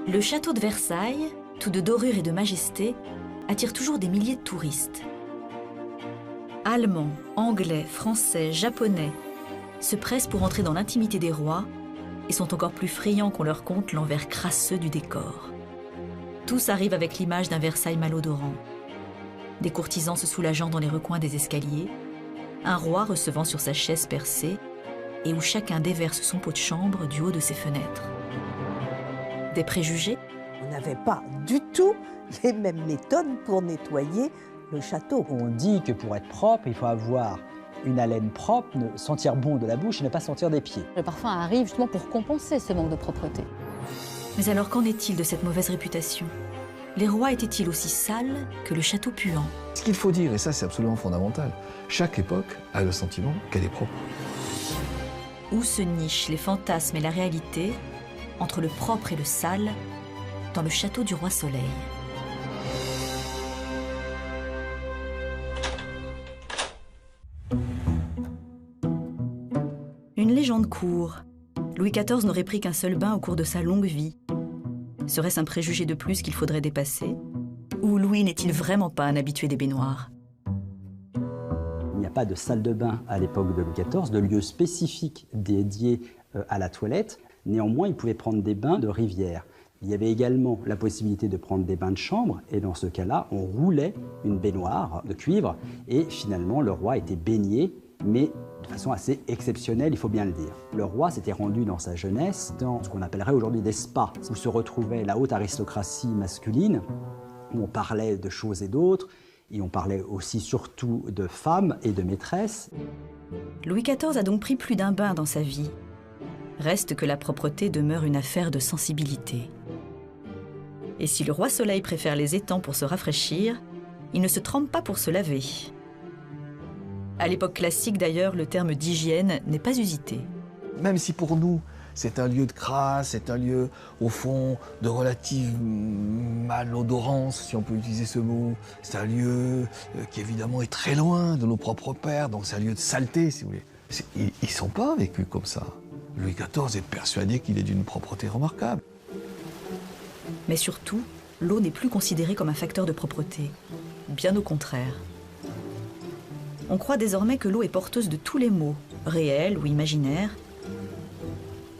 Le château de Versailles, tout de dorure et de majesté, attire toujours des milliers de touristes. Allemands, Anglais, Français, Japonais se pressent pour entrer dans l'intimité des rois et sont encore plus friands qu'on leur conte l'envers crasseux du décor. Tous arrivent avec l'image d'un Versailles malodorant. Des courtisans se soulageant dans les recoins des escaliers, un roi recevant sur sa chaise percée et où chacun déverse son pot de chambre du haut de ses fenêtres. Des préjugés? On n'avait pas du tout les mêmes méthodes pour nettoyer le château. On dit que pour être propre, il faut avoir une haleine propre, sentir bon de la bouche et ne pas sentir des pieds. Le parfum arrive justement pour compenser ce manque de propreté. Mais alors qu'en est-il de cette mauvaise réputation? Les rois étaient-ils aussi sales que le château puant? Ce qu'il faut dire, et ça c'est absolument fondamental, chaque époque a le sentiment qu'elle est propre. Où se nichent les fantasmes et la réalité entre le propre et le sale dans le château du roi Soleil? Une légende court. Louis XIV n'aurait pris qu'un seul bain au cours de sa longue vie. Serait-ce un préjugé de plus qu'il faudrait dépasser? Ou Louis n'est-il vraiment pas un habitué des baignoires? Il n'y a pas de salle de bain à l'époque de Louis XIV, de lieu spécifique dédié à la toilette. Néanmoins, il pouvait prendre des bains de rivière. Il y avait également la possibilité de prendre des bains de chambre, et dans ce cas-là, on roulait une baignoire de cuivre, et finalement, le roi était baigné, mais de façon assez exceptionnelle, il faut bien le dire. Le roi s'était rendu dans sa jeunesse dans ce qu'on appellerait aujourd'hui des spas, où se retrouvait la haute aristocratie masculine, où on parlait de choses et d'autres, et on parlait aussi surtout de femmes et de maîtresses. Louis XIV a donc pris plus d'un bain dans sa vie. Reste que la propreté demeure une affaire de sensibilité. Et si le roi Soleil préfère les étangs pour se rafraîchir, il ne se trempe pas pour se laver. À l'époque classique d'ailleurs, le terme d'hygiène n'est pas usité. Même si pour nous, c'est un lieu de crasse, c'est un lieu, au fond, de relative malodorance, si on peut utiliser ce mot. C'est un lieu qui évidemment est très loin de nos propres pères, donc c'est un lieu de saleté, si vous voulez. Ils ne sont pas vécus comme ça. Louis XIV est persuadé qu'il est d'une propreté remarquable. Mais surtout, l'eau n'est plus considérée comme un facteur de propreté. Bien au contraire. On croit désormais que l'eau est porteuse de tous les maux, réels ou imaginaires.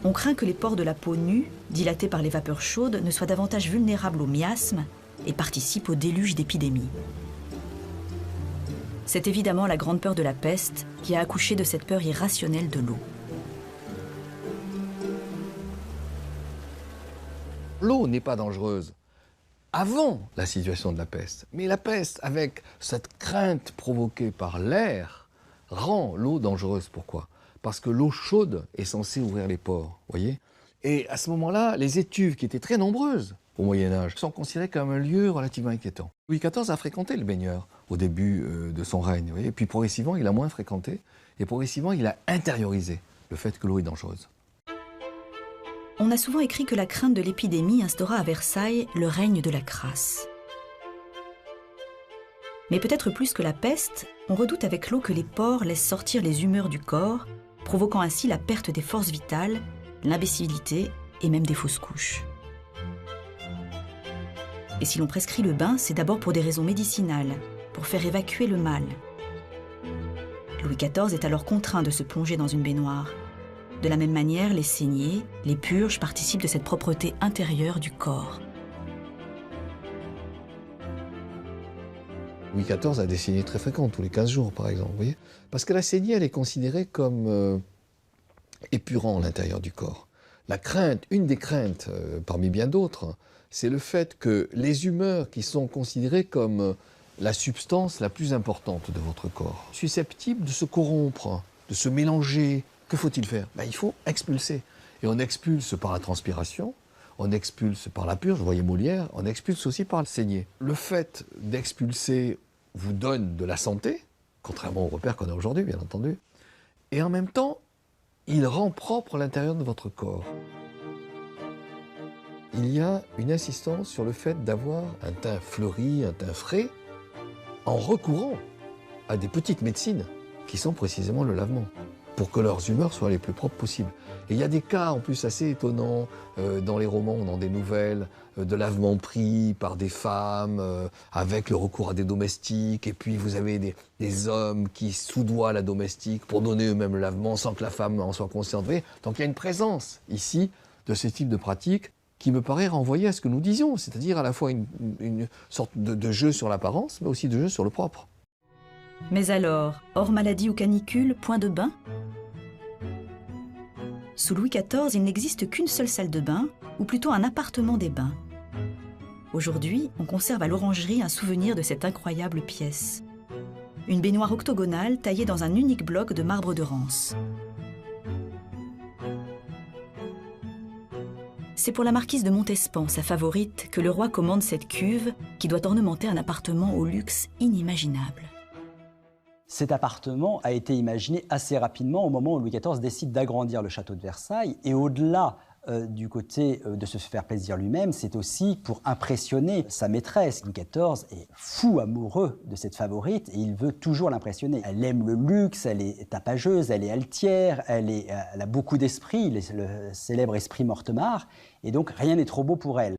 On craint que les pores de la peau nue, dilatés par les vapeurs chaudes, ne soient davantage vulnérables aux miasmes et participent au déluge d'épidémies. C'est évidemment la grande peur de la peste qui a accouché de cette peur irrationnelle de l'eau. L'eau n'est pas dangereuse avant la situation de la peste. Mais la peste, avec cette crainte provoquée par l'air, rend l'eau dangereuse. Pourquoi? Parce que l'eau chaude est censée ouvrir les pores, voyez. Et à ce moment-là, les étuves, qui étaient très nombreuses au Moyen-Âge, sont considérées comme un lieu relativement inquiétant. Louis XIV a fréquenté le baigneur au début de son règne, vous voyez. Et puis progressivement, il a moins fréquenté, et progressivement, il a intériorisé le fait que l'eau est dangereuse. On a souvent écrit que la crainte de l'épidémie instaura à Versailles le règne de la crasse. Mais peut-être plus que la peste, on redoute avec l'eau que les pores laissent sortir les humeurs du corps, provoquant ainsi la perte des forces vitales, l'imbécilité et même des fausses couches. Et si l'on prescrit le bain, c'est d'abord pour des raisons médicinales, pour faire évacuer le mal. Louis XIV est alors contraint de se plonger dans une baignoire. De la même manière, les saignées, les purges participent de cette propreté intérieure du corps. Louis XIV a des saignées très fréquentes, tous les 15 jours par exemple, vous voyez. Parce que la saignée, elle est considérée comme épurant l'intérieur du corps. La crainte, une des craintes parmi bien d'autres, c'est le fait que les humeurs qui sont considérées comme la substance la plus importante de votre corps, susceptibles de se corrompre, de se mélanger, que faut-il faire? Il faut expulser. Et on expulse par la transpiration, on expulse par la purge, vous voyez Molière, on expulse aussi par le saignée. Le fait d'expulser vous donne de la santé, contrairement aux repères qu'on a aujourd'hui, bien entendu, et en même temps, il rend propre l'intérieur de votre corps. Il y a une insistance sur le fait d'avoir un teint fleuri, un teint frais, en recourant à des petites médecines qui sont précisément le lavement. pour que leurs humeurs soient les plus propres possibles. Et il y a des cas en plus assez étonnants dans les romans, dans des nouvelles, de lavement pris par des femmes, avec le recours à des domestiques, et puis vous avez des hommes qui soudoient la domestique pour donner eux-mêmes le lavement sans que la femme en soit consciente. Donc il y a une présence ici de ce type de pratique qui me paraît renvoyer à ce que nous disions, c'est-à-dire à la fois une sorte de jeu sur l'apparence, mais aussi de jeu sur le propre. Mais alors, hors maladie ou canicule, point de bain? Sous Louis XIV, il n'existe qu'une seule salle de bain, ou plutôt un appartement des bains. Aujourd'hui, on conserve à l'Orangerie un souvenir de cette incroyable pièce. Une baignoire octogonale taillée dans un unique bloc de marbre de Rance. C'est pour la marquise de Montespan, sa favorite, que le roi commande cette cuve qui doit ornementer un appartement au luxe inimaginable. Cet appartement a été imaginé assez rapidement au moment où Louis XIV décide d'agrandir le château de Versailles. Et au-delà du côté de se faire plaisir lui-même, c'est aussi pour impressionner sa maîtresse. Louis XIV est fou amoureux de cette favorite et il veut toujours l'impressionner. Elle aime le luxe, elle est tapageuse, elle est altière, elle a beaucoup d'esprit, le célèbre esprit Mortemart. Et donc rien n'est trop beau pour elle.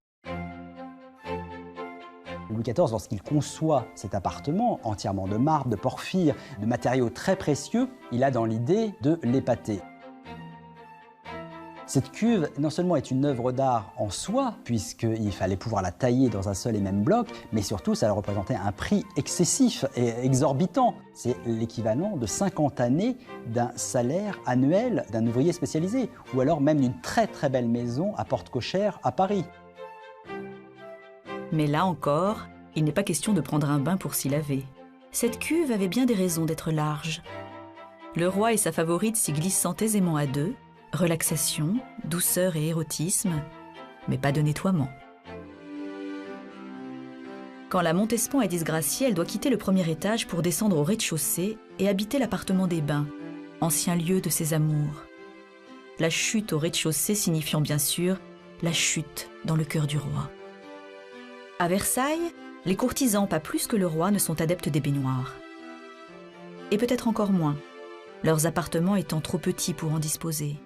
Louis XIV, lorsqu'il conçoit cet appartement entièrement de marbre, de porphyre, de matériaux très précieux, il a dans l'idée de l'épater. Cette cuve, non seulement est une œuvre d'art en soi, puisqu'il fallait pouvoir la tailler dans un seul et même bloc, mais surtout, ça représentait un prix excessif et exorbitant. C'est l'équivalent de 50 années d'un salaire annuel d'un ouvrier spécialisé, ou alors même d'une très très belle maison à porte cochère à Paris. Mais là encore, il n'est pas question de prendre un bain pour s'y laver. Cette cuve avait bien des raisons d'être large. Le roi et sa favorite s'y glissent aisément à deux, relaxation, douceur et érotisme, mais pas de nettoiement. Quand la Montespan est disgraciée, elle doit quitter le premier étage pour descendre au rez-de-chaussée et habiter l'appartement des bains, ancien lieu de ses amours. La chute au rez-de-chaussée signifiant bien sûr la chute dans le cœur du roi. À Versailles, les courtisans, pas plus que le roi, ne sont adeptes des baignoires. Et peut-être encore moins, leurs appartements étant trop petits pour en disposer.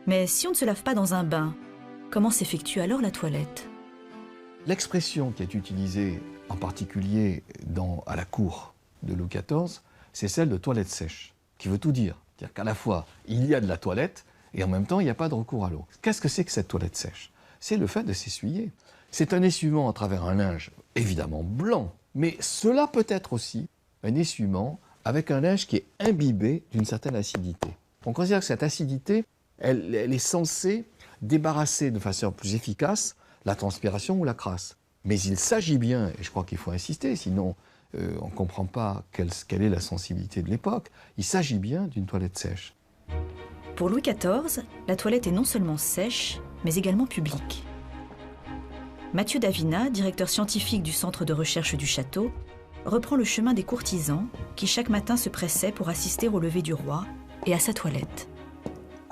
Mais si on ne se lave pas dans un bain, comment s'effectue alors la toilette? L'expression qui est utilisée en particulier à la cour de Louis XIV, c'est celle de toilette sèche, qui veut tout dire. C'est-à-dire qu'à la fois, il y a de la toilette et en même temps, il n'y a pas de recours à l'eau. Qu'est-ce que c'est que cette toilette sèche? C'est le fait de s'essuyer. C'est un essuiement à travers un linge évidemment blanc, mais cela peut être aussi un essuiement avec un linge qui est imbibé d'une certaine acidité. On considère que cette acidité, elle est censée débarrasser de façon plus efficace la transpiration ou la crasse. Mais il s'agit bien, et je crois qu'il faut insister, sinon on ne comprend pas quelle est la sensibilité de l'époque, il s'agit bien d'une toilette sèche. Pour Louis XIV, la toilette est non seulement sèche, mais également publique. Mathieu Davina, directeur scientifique du centre de recherche du château, reprend le chemin des courtisans qui chaque matin se pressaient pour assister au lever du roi et à sa toilette.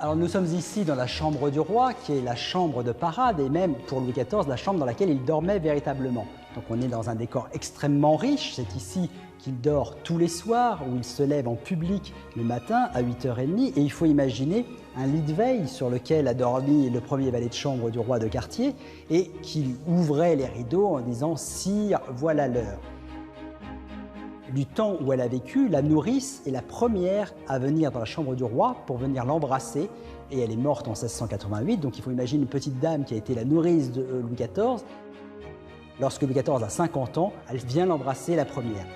Alors nous sommes ici dans la chambre du roi, qui est la chambre de parade, et même pour Louis XIV, la chambre dans laquelle il dormait véritablement. Donc on est dans un décor extrêmement riche, c'est ici qu'il dort tous les soirs, où il se lève en public le matin à 8h30, et il faut imaginer un lit de veille sur lequel a dormi le premier valet de chambre du roi de quartier, et qu'il ouvrait les rideaux en disant « Sire, voilà l'heure ». Du temps où elle a vécu, la nourrice est la première à venir dans la chambre du roi pour venir l'embrasser, et elle est morte en 1688, donc il faut imaginer une petite dame qui a été la nourrice de Louis XIV. Lorsque Louis XIV a 50 ans, elle vient l'embrasser la première.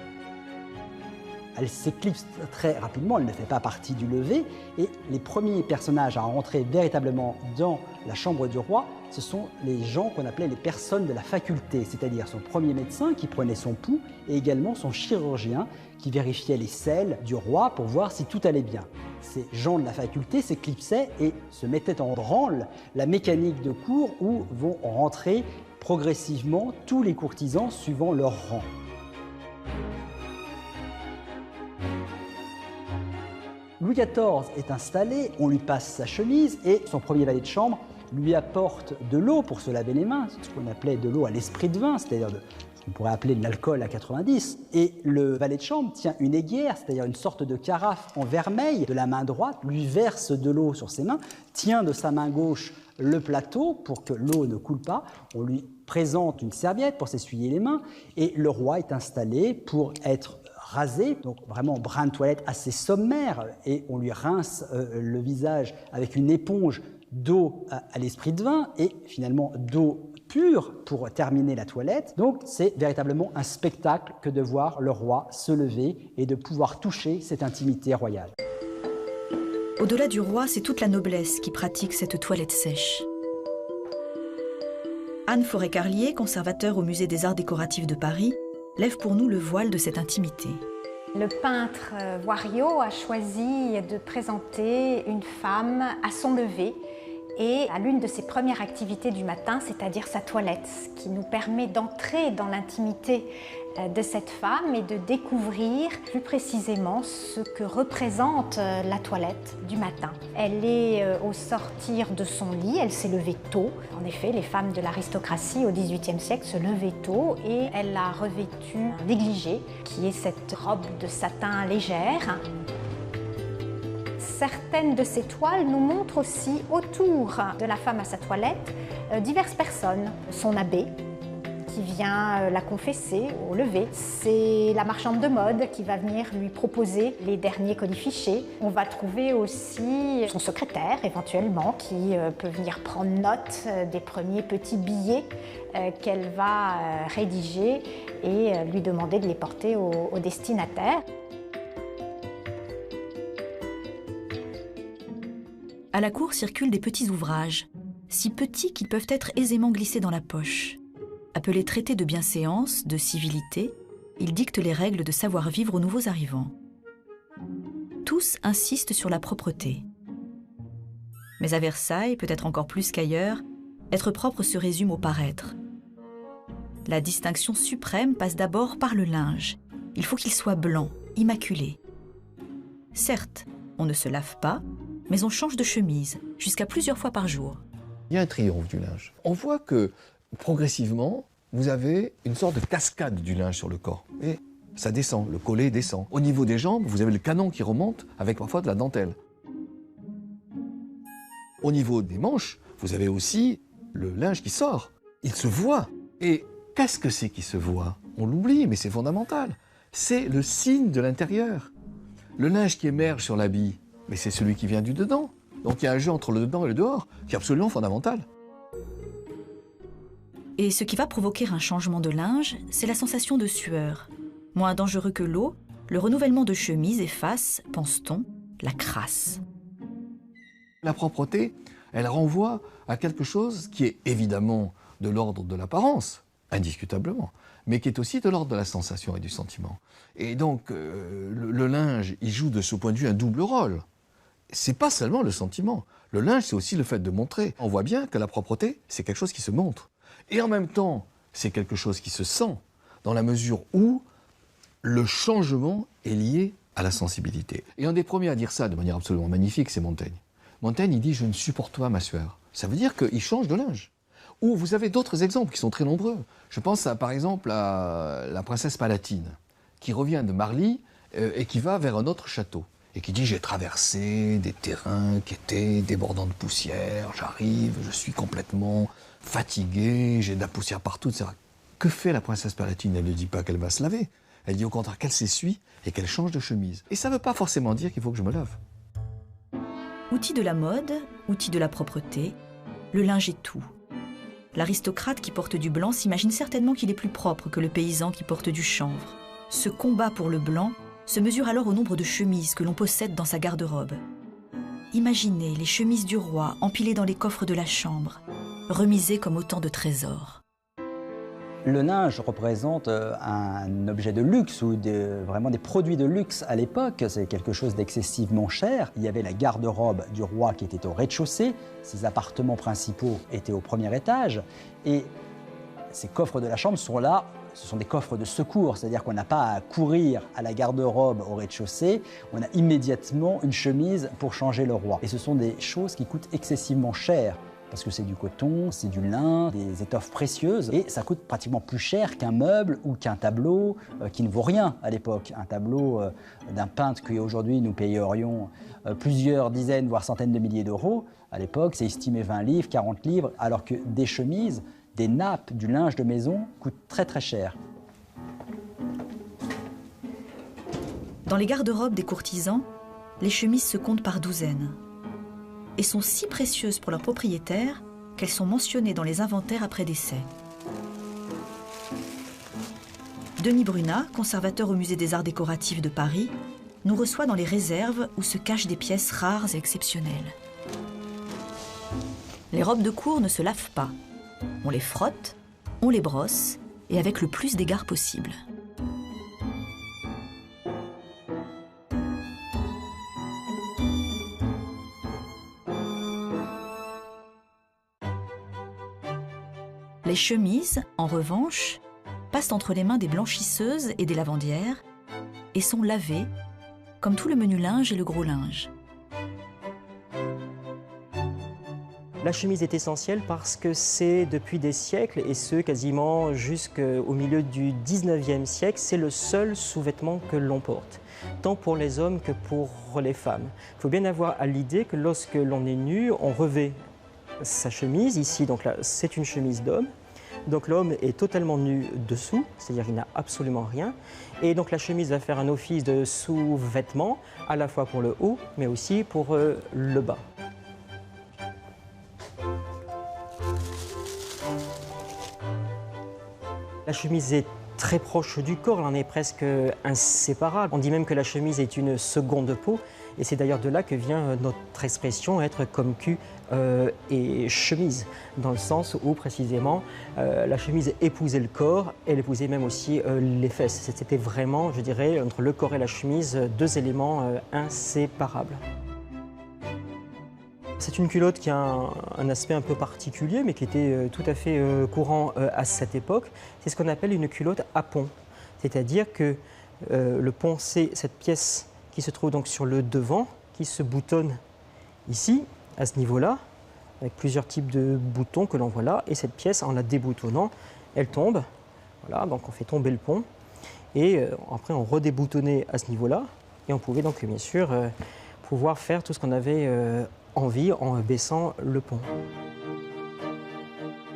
Elle s'éclipse très rapidement, elle ne fait pas partie du lever, et les premiers personnages à rentrer véritablement dans la chambre du roi, ce sont les gens qu'on appelait les personnes de la faculté, c'est-à-dire son premier médecin qui prenait son pouls, et également son chirurgien qui vérifiait les selles du roi pour voir si tout allait bien. Ces gens de la faculté s'éclipsaient et se mettaient en branle la mécanique de cour où vont rentrer progressivement tous les courtisans suivant leur rang. Louis XIV est installé, on lui passe sa chemise et son premier valet de chambre lui apporte de l'eau pour se laver les mains, ce qu'on appelait de l'eau à l'esprit de vin, c'est-à-dire qu'on pourrait appeler de l'alcool à 90. Et le valet de chambre tient une aiguière, c'est-à-dire une sorte de carafe en vermeil de la main droite, lui verse de l'eau sur ses mains, tient de sa main gauche le plateau pour que l'eau ne coule pas. On lui présente une serviette pour s'essuyer les mains et le roi est installé pour être rasé, donc vraiment brin de toilette assez sommaire, et on lui rince le visage avec une éponge d'eau à l'esprit de vin et finalement d'eau pure pour terminer la toilette. Donc c'est véritablement un spectacle que de voir le roi se lever et de pouvoir toucher cette intimité royale. Au-delà du roi, c'est toute la noblesse qui pratique cette toilette sèche. Anne Forêt-Carlier, conservateur au Musée des Arts Décoratifs de Paris, lève pour nous le voile de cette intimité. Le peintre Wario a choisi de présenter une femme à son lever et à l'une de ses premières activités du matin, c'est-à-dire sa toilette, ce qui nous permet d'entrer dans l'intimité de cette femme et de découvrir plus précisément ce que représente la toilette du matin. Elle est au sortir de son lit, elle s'est levée tôt. En effet, les femmes de l'aristocratie au XVIIIe siècle se levaient tôt et elle a revêtu un négligé qui est cette robe de satin légère. Certaines de ces toiles nous montrent aussi autour de la femme à sa toilette diverses personnes. Son abbé qui vient la confesser au lever. C'est la marchande de mode qui va venir lui proposer les derniers colifichets. On va trouver aussi son secrétaire éventuellement qui peut venir prendre note des premiers petits billets qu'elle va rédiger et lui demander de les porter au destinataire. À la cour circulent des petits ouvrages, si petits qu'ils peuvent être aisément glissés dans la poche. Appelés traités de bienséance, de civilité, ils dictent les règles de savoir-vivre aux nouveaux arrivants. Tous insistent sur la propreté. Mais à Versailles, peut-être encore plus qu'ailleurs, être propre se résume au paraître. La distinction suprême passe d'abord par le linge. Il faut qu'il soit blanc, immaculé. Certes, on ne se lave pas, mais on change de chemise, jusqu'à plusieurs fois par jour. Il y a un triomphe du linge. On voit que, progressivement, vous avez une sorte de cascade du linge sur le corps. Et ça descend, le collet descend. Au niveau des jambes, vous avez le canon qui remonte, avec parfois de la dentelle. Au niveau des manches, vous avez aussi le linge qui sort. Il se voit. Et qu'est-ce que c'est qui se voit? On l'oublie, mais c'est fondamental. C'est le signe de l'intérieur. Le linge qui émerge sur l'habit, mais c'est celui qui vient du dedans. Donc il y a un jeu entre le dedans et le dehors qui est absolument fondamental. Et ce qui va provoquer un changement de linge, c'est la sensation de sueur. Moins dangereux que l'eau, le renouvellement de chemise efface, pense-t-on, la crasse. La propreté, elle renvoie à quelque chose qui est évidemment de l'ordre de l'apparence, indiscutablement, mais qui est aussi de l'ordre de la sensation et du sentiment. Et donc le linge, il joue de ce point de vue un double rôle. C'est pas seulement le sentiment. Le linge, c'est aussi le fait de montrer. On voit bien que la propreté, c'est quelque chose qui se montre. Et en même temps, c'est quelque chose qui se sent, dans la mesure où le changement est lié à la sensibilité. Et un des premiers à dire ça de manière absolument magnifique, c'est Montaigne. Montaigne, il dit « je ne supporte pas ma sueur ». Ça veut dire qu'il change de linge. Ou vous avez d'autres exemples qui sont très nombreux. Je pense par exemple à la princesse Palatine, qui revient de Marly et qui va vers un autre château. Et qui dit « j'ai traversé des terrains qui étaient débordants de poussière, j'arrive, je suis complètement fatigué, j'ai de la poussière partout, etc. » Que fait la princesse Palatine? Elle ne dit pas qu'elle va se laver. Elle dit au contraire qu'elle s'essuie et qu'elle change de chemise. Et ça ne veut pas forcément dire qu'il faut que je me lave. Outil de la mode, outil de la propreté, le linge est tout. L'aristocrate qui porte du blanc s'imagine certainement qu'il est plus propre que le paysan qui porte du chanvre. Ce combat pour le blanc se mesure alors au nombre de chemises que l'on possède dans sa garde-robe. Imaginez les chemises du roi empilées dans les coffres de la chambre, remisées comme autant de trésors. Le linge représente un objet de luxe ou vraiment des produits de luxe à l'époque. C'est quelque chose d'excessivement cher. Il y avait la garde-robe du roi qui était au rez-de-chaussée. Ses appartements principaux étaient au premier étage. Et ces coffres de la chambre sont là. Ce sont des coffres de secours, c'est-à-dire qu'on n'a pas à courir à la garde-robe au rez-de-chaussée, on a immédiatement une chemise pour changer le roi. Et ce sont des choses qui coûtent excessivement cher, parce que c'est du coton, c'est du lin, des étoffes précieuses, et ça coûte pratiquement plus cher qu'un meuble ou qu'un tableau qui ne vaut rien à l'époque. Un tableau d'un peintre qui aujourd'hui nous payerions plusieurs dizaines, voire centaines de milliers d'euros, à l'époque c'est estimé 20 livres, 40 livres, alors que des chemises, des nappes, du linge de maison coûtent très très cher. Dans les garde-robes des courtisans, les chemises se comptent par douzaines et sont si précieuses pour leurs propriétaires qu'elles sont mentionnées dans les inventaires après décès. Denis Brunat, conservateur au Musée des Arts Décoratifs de Paris, nous reçoit dans les réserves où se cachent des pièces rares et exceptionnelles. Les robes de cour ne se lavent pas. On les frotte, on les brosse et avec le plus d'égard possible. Les chemises, en revanche, passent entre les mains des blanchisseuses et des lavandières et sont lavées, comme tout le menu linge et le gros linge. La chemise est essentielle parce que c'est depuis des siècles, et ce quasiment jusqu'au milieu du 19e siècle, c'est le seul sous-vêtement que l'on porte, tant pour les hommes que pour les femmes. Il faut bien avoir à l'idée que lorsque l'on est nu, on revêt sa chemise. Ici, donc là, c'est une chemise d'homme. Donc l'homme est totalement nu dessous, c'est-à-dire il n'a absolument rien. Et donc la chemise va faire un office de sous-vêtement, à la fois pour le haut, mais aussi pour le bas. La chemise est très proche du corps, elle en est presque inséparable. On dit même que la chemise est une seconde peau, et c'est d'ailleurs de là que vient notre expression être comme cul et chemise, dans le sens où précisément la chemise épousait le corps, elle épousait même aussi les fesses. C'était vraiment, je dirais, entre le corps et la chemise, deux éléments inséparables. C'est une culotte qui a un aspect un peu particulier, mais qui était tout à fait courant à cette époque. C'est ce qu'on appelle une culotte à pont. C'est-à-dire que le pont, c'est cette pièce qui se trouve donc sur le devant, qui se boutonne ici, à ce niveau-là, avec plusieurs types de boutons que l'on voit là. Et cette pièce, en la déboutonnant, elle tombe. Voilà, donc on fait tomber le pont. Et après, on redéboutonnait à ce niveau-là. Et on pouvait donc, bien sûr, pouvoir faire tout ce qu'on avait envie en baissant le pont.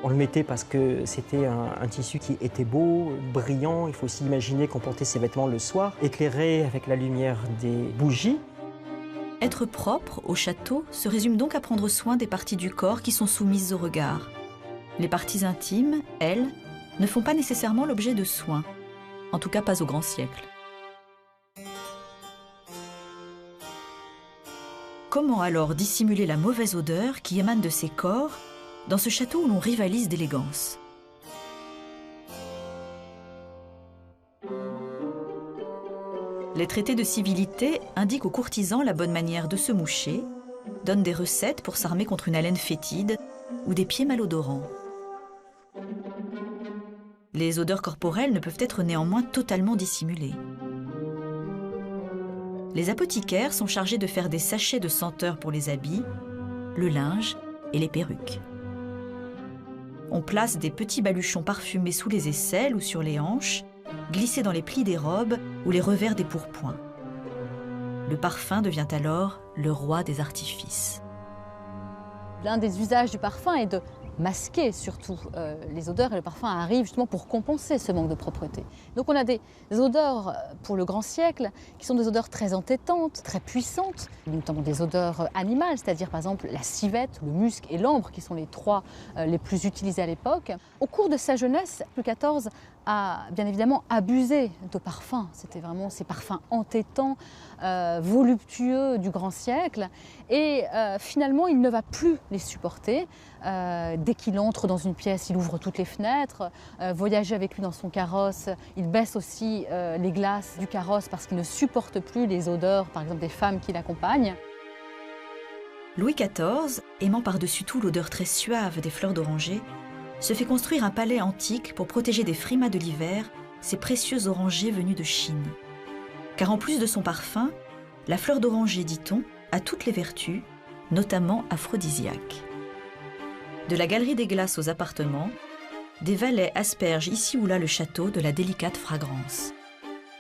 On le mettait parce que c'était un tissu qui était beau, brillant. Il faut aussi imaginer qu'on portait ces vêtements le soir, éclairés avec la lumière des bougies. Être propre au château se résume donc à prendre soin des parties du corps qui sont soumises au regard. Les parties intimes, elles, ne font pas nécessairement l'objet de soins, en tout cas pas au grand siècle. Comment alors dissimuler la mauvaise odeur qui émane de ces corps dans ce château où l'on rivalise d'élégance? Les traités de civilité indiquent aux courtisans la bonne manière de se moucher, donnent des recettes pour s'armer contre une haleine fétide ou des pieds malodorants. Les odeurs corporelles ne peuvent être néanmoins totalement dissimulées. Les apothicaires sont chargés de faire des sachets de senteurs pour les habits, le linge et les perruques. On place des petits baluchons parfumés sous les aisselles ou sur les hanches, glissés dans les plis des robes ou les revers des pourpoints. Le parfum devient alors le roi des artifices. L'un des usages du parfum est de masquer surtout les odeurs, et le parfum arrive justement pour compenser ce manque de propreté. Donc on a des odeurs pour le grand siècle qui sont des odeurs très entêtantes, très puissantes, notamment des odeurs animales, c'est-à-dire par exemple la civette, le musc et l'ambre qui sont les trois les plus utilisés à l'époque. Au cours de sa jeunesse, Louis XIV a bien évidemment abusé de parfums. C'était vraiment ces parfums entêtants, voluptueux du grand siècle. Et finalement, il ne va plus les supporter. Dès qu'il entre dans une pièce, il ouvre toutes les fenêtres. Voyager avec lui dans son carrosse, il baisse aussi les glaces du carrosse parce qu'il ne supporte plus les odeurs, par exemple, des femmes qui l'accompagnent. Louis XIV, aimant par-dessus tout l'odeur très suave des fleurs d'oranger, se fait construire un palais antique pour protéger des frimas de l'hiver ces précieux orangers venus de Chine. Car en plus de son parfum, la fleur d'oranger, dit-on, a toutes les vertus, notamment aphrodisiaques. De la galerie des glaces aux appartements, des valets aspergent ici ou là le château de la délicate fragrance.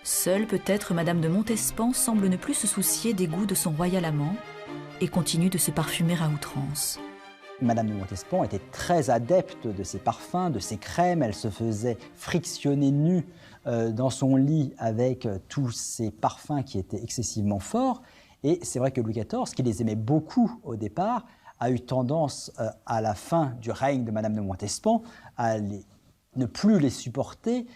Seule peut-être Madame de Montespan semble ne plus se soucier des goûts de son royal amant et continue de se parfumer à outrance. Madame de Montespan était très adepte de ses parfums, de ses crèmes. Elle se faisait frictionner nue dans son lit avec tous ces parfums qui étaient excessivement forts. Et c'est vrai que Louis XIV, qui les aimait beaucoup au départ, a eu tendance, à la fin du règne de Madame de Montespan, à ne plus les supporter,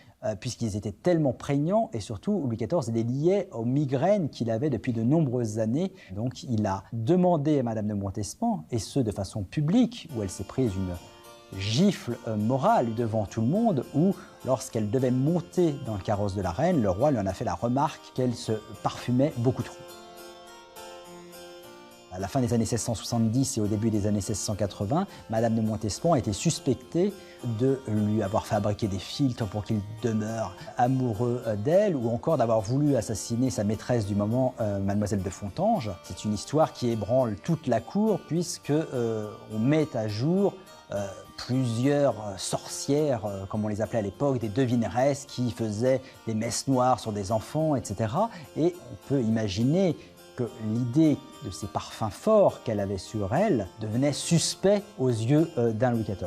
puisqu'ils étaient tellement prégnants, et surtout Louis XIV les liait aux migraines qu'il avait depuis de nombreuses années. Donc il a demandé à Madame de Montespan, et ce de façon publique, où elle s'est prise une gifle morale devant tout le monde, où lorsqu'elle devait monter dans le carrosse de la reine, le roi lui en a fait la remarque qu'elle se parfumait beaucoup trop. À la fin des années 1670 et au début des années 1680, Madame de Montespan a été suspectée de lui avoir fabriqué des filtres pour qu'il demeure amoureux d'elle, ou encore d'avoir voulu assassiner sa maîtresse du moment, Mademoiselle de Fontanges. C'est une histoire qui ébranle toute la cour, puisque on met à jour plusieurs sorcières, comme on les appelait à l'époque, des devineresses qui faisaient des messes noires sur des enfants, etc. Et on peut imaginer que l'idée de ces parfums forts qu'elle avait sur elle devenait suspect aux yeux d'un Louis XIV.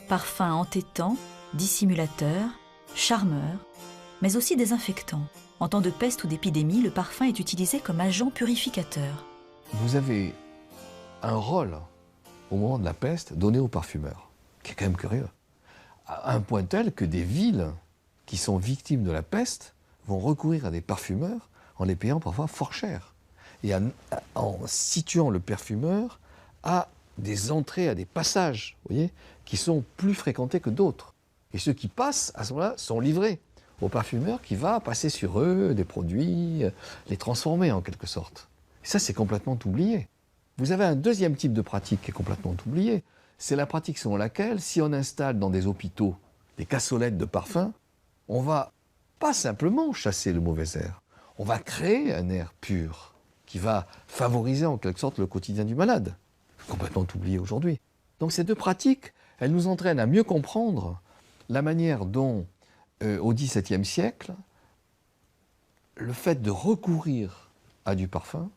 Parfums entêtants, dissimulateurs, charmeurs, mais aussi désinfectants. En temps de peste ou d'épidémie, le parfum est utilisé comme agent purificateur. Vous avez un rôle, au moment de la peste, donné aux parfumeurs, qui est quand même curieux, à un point tel que des villes qui sont victimes de la peste vont recourir à des parfumeurs en les payant parfois fort cher. Et en situant le parfumeur à des entrées, à des passages, vous voyez, qui sont plus fréquentés que d'autres. Et ceux qui passent, à ce moment-là, sont livrés au parfumeur qui va passer sur eux des produits, les transformer en quelque sorte. Et ça, c'est complètement oublié. Vous avez un deuxième type de pratique qui est complètement oublié. C'est la pratique selon laquelle, si on installe dans des hôpitaux des cassolettes de parfum, on va pas simplement chasser le mauvais air, on va créer un air pur qui va favoriser en quelque sorte le quotidien du malade. Complètement oublié aujourd'hui. Donc ces deux pratiques, elles nous entraînent à mieux comprendre la manière dont, au XVIIe siècle, le fait de recourir à du parfum,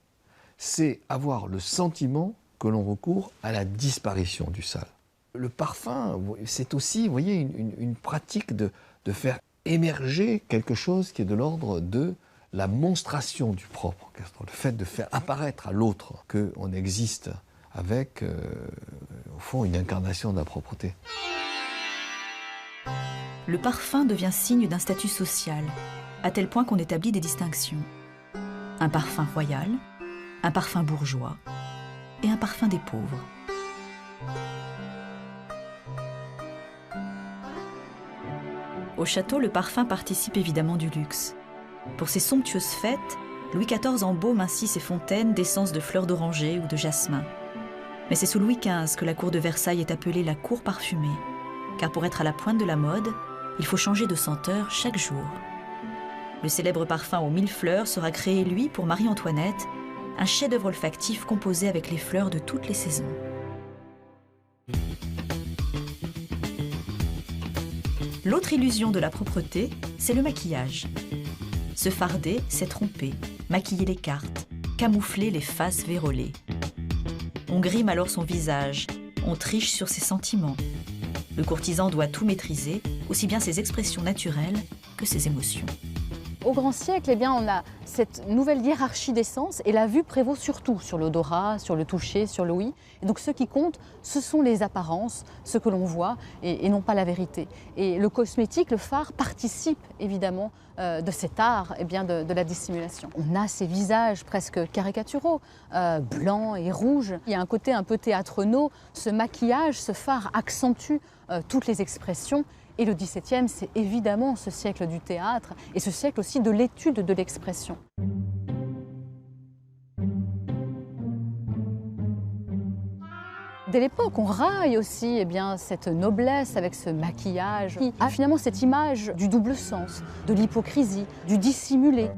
c'est avoir le sentiment que l'on recourt à la disparition du sale. Le parfum, c'est aussi, vous voyez, une pratique de faire émerger quelque chose qui est de l'ordre de la monstration du propre, le fait de faire apparaître à l'autre qu'on existe avec, au fond, une incarnation de la propreté. Le parfum devient signe d'un statut social, à tel point qu'on établit des distinctions. Un parfum royal, un parfum bourgeois et un parfum des pauvres. Au château, le parfum participe évidemment du luxe. Pour ces somptueuses fêtes, Louis XIV embaume ainsi ses fontaines d'essence de fleurs d'oranger ou de jasmin. Mais c'est sous Louis XV que la cour de Versailles est appelée la cour parfumée, car pour être à la pointe de la mode, il faut changer de senteur chaque jour. Le célèbre parfum aux 1000 fleurs sera créé, lui, pour Marie-Antoinette, un chef-d'œuvre olfactif composé avec les fleurs de toutes les saisons. L'autre illusion de la propreté, c'est le maquillage. Se farder, c'est tromper, maquiller les cartes, camoufler les faces vérolées. On grime alors son visage, on triche sur ses sentiments. Le courtisan doit tout maîtriser, aussi bien ses expressions naturelles que ses émotions. Au grand siècle, eh bien, on a cette nouvelle hiérarchie des sens et la vue prévaut surtout sur l'odorat, sur le toucher, sur l'ouïe. Et donc ce qui compte, ce sont les apparences, ce que l'on voit et non pas la vérité. Et le cosmétique, le fard, participe évidemment de cet art eh bien, de la dissimulation. On a ces visages presque caricaturaux, blancs et rouges. Il y a un côté un peu théâtrenaux. Ce maquillage, ce fard accentue toutes les expressions. Et le XVIIe, c'est évidemment ce siècle du théâtre et ce siècle aussi de l'étude de l'expression. Dès l'époque, on raille aussi eh bien, cette noblesse avec ce maquillage qui a finalement cette image du double sens, de l'hypocrisie, du dissimulé.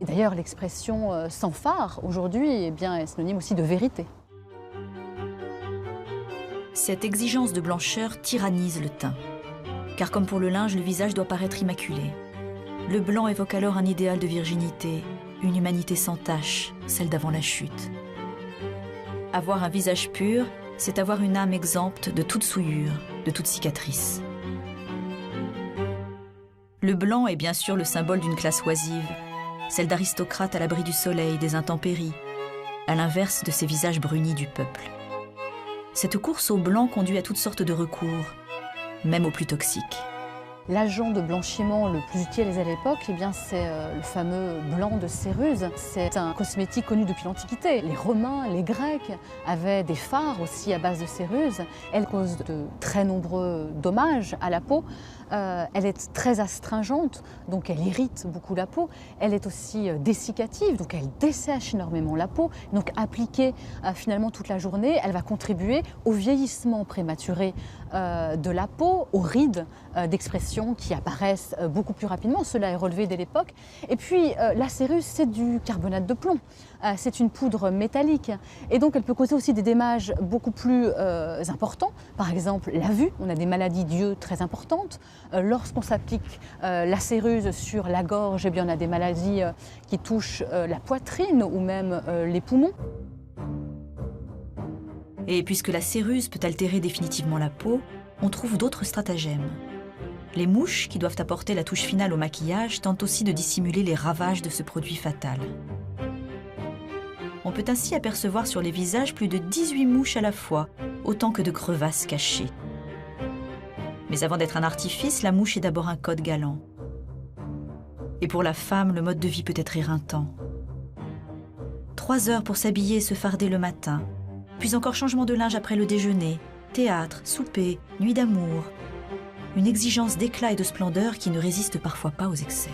Et d'ailleurs, l'expression sans fard aujourd'hui eh bien, est synonyme aussi de vérité. Cette exigence de blancheur tyrannise le teint. Car comme pour le linge, le visage doit paraître immaculé. Le blanc évoque alors un idéal de virginité, une humanité sans tache, celle d'avant la chute. Avoir un visage pur, c'est avoir une âme exempte de toute souillure, de toute cicatrice. Le blanc est bien sûr le symbole d'une classe oisive, celle d'aristocrates à l'abri du soleil, des intempéries, à l'inverse de ces visages brunis du peuple. Cette course au blanc conduit à toutes sortes de recours, même aux plus toxiques. L'agent de blanchiment le plus utilisé à l'époque, eh bien, c'est le fameux blanc de Céruse. C'est un cosmétique connu depuis l'Antiquité. Les Romains, les Grecs avaient des fards aussi à base de Céruse. Elle cause de très nombreux dommages à la peau. Elle est très astringente, donc elle irrite beaucoup la peau. Elle est aussi dessiccative, donc elle dessèche énormément la peau. Donc appliquée finalement toute la journée, elle va contribuer au vieillissement prématuré de la peau, aux rides d'expression qui apparaissent beaucoup plus rapidement. Cela est relevé dès l'époque. Et puis la Céruse, c'est du carbonate de plomb. C'est une poudre métallique et donc elle peut causer aussi des dommages beaucoup plus importants. Par exemple, la vue, on a des maladies d'yeux très importantes. Lorsqu'on s'applique la Céruse sur la gorge, eh bien, on a des maladies qui touchent la poitrine ou même les poumons. Et puisque la Céruse peut altérer définitivement la peau, on trouve d'autres stratagèmes. Les mouches, qui doivent apporter la touche finale au maquillage, tentent aussi de dissimuler les ravages de ce produit fatal. On peut ainsi apercevoir sur les visages plus de 18 mouches à la fois, autant que de crevasses cachées. Mais avant d'être un artifice, la mouche est d'abord un code galant. Et pour la femme, le mode de vie peut être éreintant. 3 heures pour s'habiller et se farder le matin, puis encore changement de linge après le déjeuner, théâtre, souper, nuit d'amour. Une exigence d'éclat et de splendeur qui ne résiste parfois pas aux excès.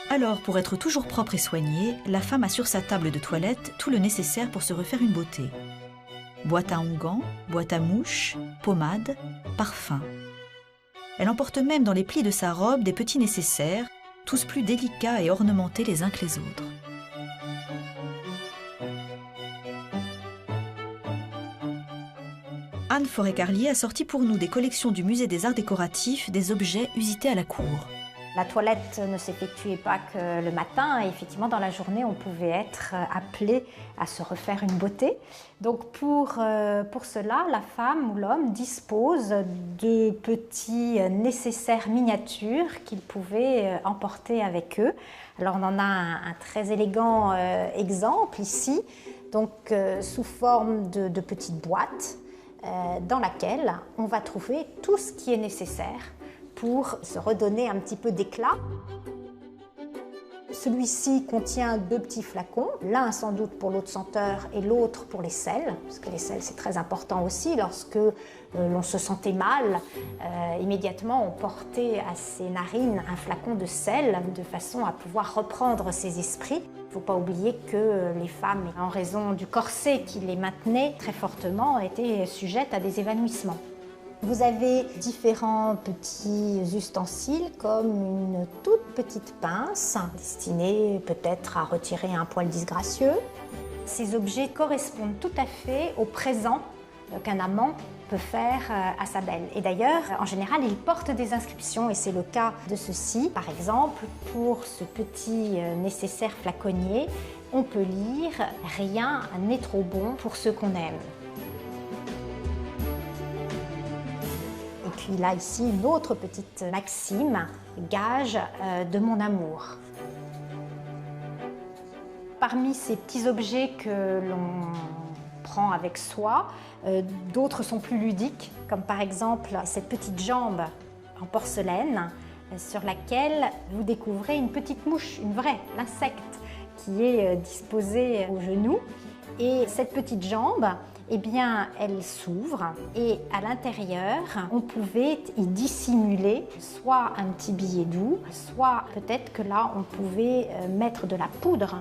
Alors, pour être toujours propre et soignée, la femme a sur sa table de toilette tout le nécessaire pour se refaire une beauté. Boîte à onguents, boîte à mouches, pommade, parfum. Elle emporte même dans les plis de sa robe des petits nécessaires, tous plus délicats et ornementés les uns que les autres. Anne Forêt-Carlier a sorti pour nous des collections du Musée des Arts Décoratifs des objets usités à la cour. La toilette ne s'effectuait pas que le matin. Et effectivement, dans la journée, on pouvait être appelé à se refaire une beauté. Donc pour cela, la femme ou l'homme dispose de petits nécessaires miniatures qu'ils pouvaient emporter avec eux. Alors on en a un très élégant exemple ici, donc sous forme de petites boîtes dans laquelle on va trouver tout ce qui est nécessaire pour se redonner un petit peu d'éclat. Celui-ci contient 2 petits flacons, l'un sans doute pour l'eau de senteur et l'autre pour les sels, parce que les sels c'est très important aussi. Lorsque l'on se sentait mal, immédiatement on portait à ses narines un flacon de sel de façon à pouvoir reprendre ses esprits. Il ne faut pas oublier que les femmes, en raison du corset qui les maintenait très fortement, étaient sujettes à des évanouissements. Vous avez différents petits ustensiles comme une toute petite pince destinée peut-être à retirer un poil disgracieux. Ces objets correspondent tout à fait au présent qu'un amant peut faire à sa belle. Et d'ailleurs, en général, ils portent des inscriptions et c'est le cas de ceci. Par exemple, pour ce petit nécessaire flaconnier, on peut lire « Rien n'est trop bon pour ceux qu'on aime ». Et puis là, ici, une autre petite maxime, gage de mon amour. Parmi ces petits objets que l'on prend avec soi, d'autres sont plus ludiques, comme par exemple cette petite jambe en porcelaine sur laquelle vous découvrez une petite mouche, une vraie, l'insecte, qui est disposée au genou. Et cette petite jambe, eh bien, elle s'ouvre et à l'intérieur, on pouvait y dissimuler soit un petit billet doux, soit peut-être que là, on pouvait mettre de la poudre.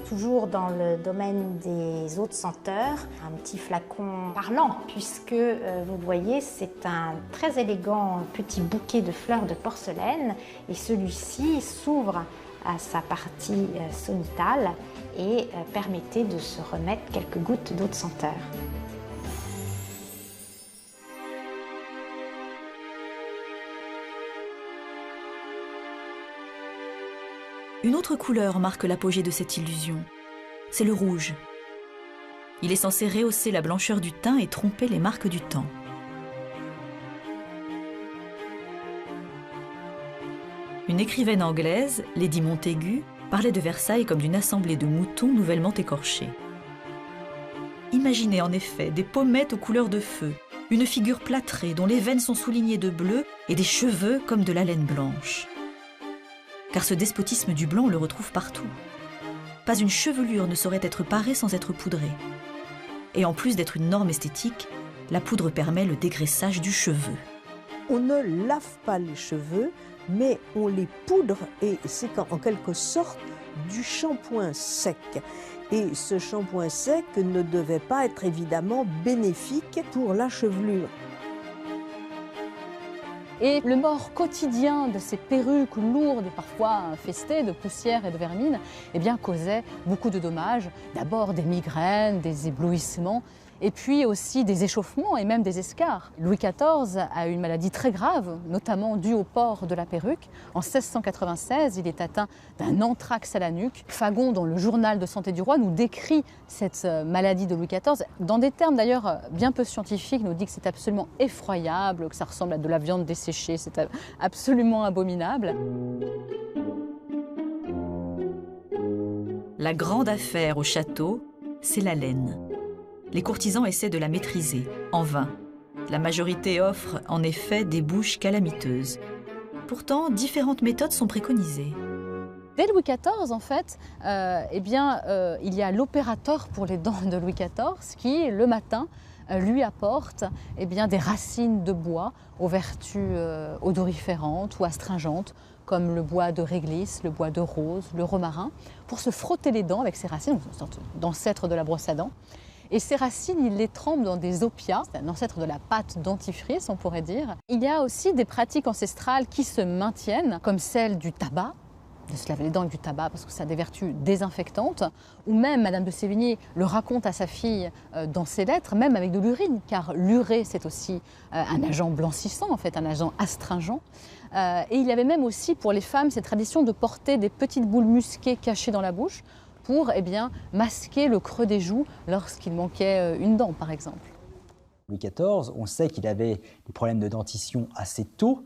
Toujours dans le domaine des eaux de senteur, un petit flacon parlant, puisque vous voyez, c'est un très élégant petit bouquet de fleurs de porcelaine, et celui-ci s'ouvre à sa partie sonitale et permettait de se remettre quelques gouttes d'eau de senteur. Une autre couleur marque l'apogée de cette illusion. C'est le rouge. Il est censé rehausser la blancheur du teint et tromper les marques du temps. Une écrivaine anglaise, Lady Montaigu, parlait de Versailles comme d'une assemblée de moutons nouvellement écorchés. Imaginez en effet des pommettes aux couleurs de feu, une figure plâtrée dont les veines sont soulignées de bleu et des cheveux comme de la laine blanche. Car ce despotisme du blanc, on le retrouve partout. Pas une chevelure ne saurait être parée sans être poudrée. Et en plus d'être une norme esthétique, la poudre permet le dégraissage du cheveu. On ne lave pas les cheveux, mais on les poudre et c'est en quelque sorte du shampoing sec. Et ce shampoing sec ne devait pas être évidemment bénéfique pour la chevelure. Et le mort quotidien de ces perruques lourdes et parfois infestées de poussière et de vermine eh bien, causait beaucoup de dommages. D'abord des migraines, des éblouissements, et puis aussi des échauffements et même des escarres. Louis XIV a eu une maladie très grave, notamment due au port de la perruque. En 1696, il est atteint d'un anthrax à la nuque. Fagon, dans le journal de santé du roi, nous décrit cette maladie de Louis XIV, dans des termes d'ailleurs bien peu scientifiques, nous dit que c'est absolument effroyable, que ça ressemble à de la viande desséchée, c'est absolument abominable. La grande affaire au château, c'est la laine. Les courtisans essaient de la maîtriser, en vain. La majorité offre en effet des bouches calamiteuses. Pourtant, différentes méthodes sont préconisées. Dès Louis XIV, en fait, il y a l'opérateur pour les dents de Louis XIV qui, le matin, lui apporte des racines de bois aux vertus odoriférantes ou astringentes, comme le bois de réglisse, le bois de rose, le romarin, pour se frotter les dents avec ces racines, une sorte d'ancêtre de la brosse à dents. Et ces racines, il les trempe dans des opiats, c'est un ancêtre de la pâte dentifrice, on pourrait dire. Il y a aussi des pratiques ancestrales qui se maintiennent, comme celle du tabac, de se laver les dents avec du tabac parce que ça a des vertus désinfectantes, ou même Madame de Sévigné le raconte à sa fille dans ses lettres, même avec de l'urine, car l'urée c'est aussi un agent blanchissant, en fait, un agent astringent. Et il y avait même aussi pour les femmes cette tradition de porter des petites boules musquées cachées dans la bouche, pour masquer le creux des joues lorsqu'il manquait une dent, par exemple. Louis XIV, on sait qu'il avait des problèmes de dentition assez tôt.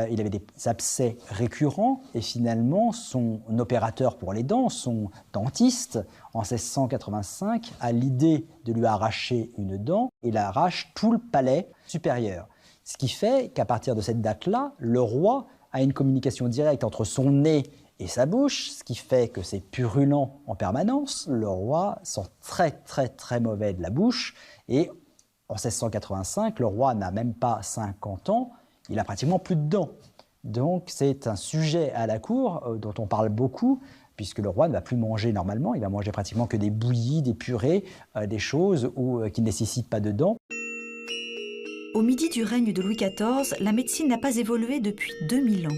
Il avait des abcès récurrents et finalement, son opérateur pour les dents, son dentiste, en 1685, a l'idée de lui arracher une dent et il arrache tout le palais supérieur. Ce qui fait qu'à partir de cette date-là, le roi a une communication directe entre son nez et sa bouche, ce qui fait que c'est purulent en permanence. Le roi sent très très très mauvais de la bouche et en 1685, le roi n'a même pas 50 ans, il a pratiquement plus de dents. Donc c'est un sujet à la cour dont on parle beaucoup, puisque le roi ne va plus manger normalement, il va manger pratiquement que des bouillies, des purées, des choses qui ne nécessitent pas de dents. Au midi du règne de Louis XIV, la médecine n'a pas évolué depuis 2000 ans.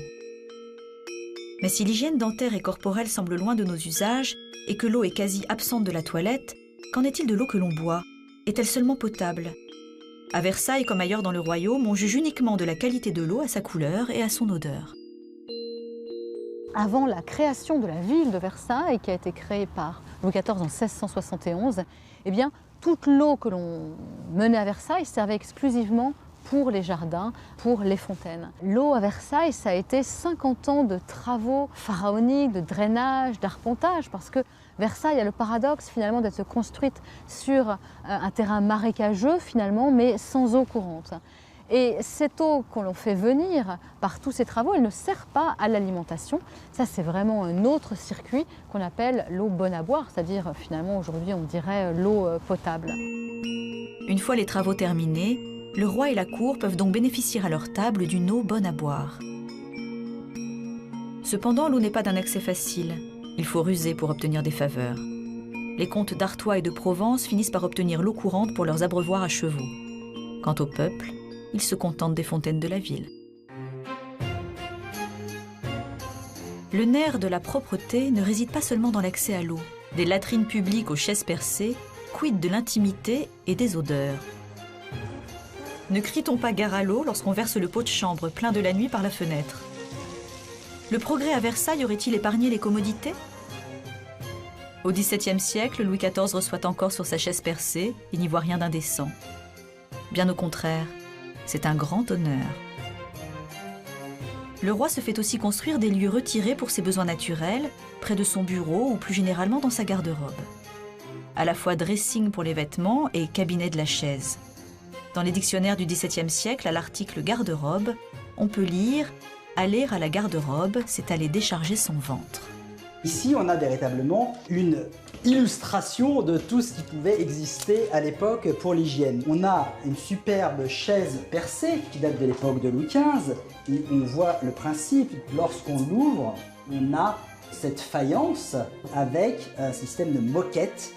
Mais si l'hygiène dentaire et corporelle semble loin de nos usages et que l'eau est quasi absente de la toilette, qu'en est-il de l'eau que l'on boit? Est-elle seulement potable? À Versailles comme ailleurs dans le royaume, on juge uniquement de la qualité de l'eau à sa couleur et à son odeur. Avant la création de la ville de Versailles, qui a été créée par Louis XIV en 1671, toute l'eau que l'on menait à Versailles servait exclusivement pour les jardins, pour les fontaines. L'eau à Versailles, ça a été 50 ans de travaux pharaoniques, de drainage, d'arpentage, parce que Versailles a le paradoxe finalement d'être construite sur un terrain marécageux finalement, mais sans eau courante. Et cette eau que l'on fait venir par tous ces travaux, elle ne sert pas à l'alimentation. Ça, c'est vraiment un autre circuit qu'on appelle l'eau bonne à boire, c'est-à-dire finalement aujourd'hui on dirait l'eau potable. Une fois les travaux terminés, le roi et la cour peuvent donc bénéficier à leur table d'une eau bonne à boire. Cependant, l'eau n'est pas d'un accès facile. Il faut ruser pour obtenir des faveurs. Les comtes d'Artois et de Provence finissent par obtenir l'eau courante pour leurs abreuvoirs à chevaux. Quant au peuple, il se contente des fontaines de la ville. Le nerf de la propreté ne réside pas seulement dans l'accès à l'eau. Des latrines publiques aux chaises percées, quid de l'intimité et des odeurs. Ne crie-t-on pas gare à l'eau lorsqu'on verse le pot de chambre plein de la nuit par la fenêtre? Le progrès à Versailles aurait-il épargné les commodités? Au XVIIe siècle, Louis XIV reçoit encore sur sa chaise percée et n'y voit rien d'indécent. Bien au contraire, c'est un grand honneur. Le roi se fait aussi construire des lieux retirés pour ses besoins naturels, près de son bureau ou plus généralement dans sa garde-robe. À la fois dressing pour les vêtements et cabinet de la chaise. Dans les dictionnaires du XVIIe siècle, à l'article garde-robe, on peut lire « Aller à la garde-robe, c'est aller décharger son ventre ». Ici, on a véritablement une illustration de tout ce qui pouvait exister à l'époque pour l'hygiène. On a une superbe chaise percée qui date de l'époque de Louis XV. Et on voit le principe, lorsqu'on l'ouvre, on a cette faïence avec un système de moquette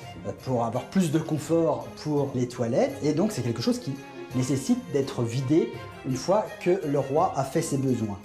pour avoir plus de confort pour les toilettes. Et donc c'est quelque chose qui nécessite d'être vidé une fois que le roi a fait ses besoins.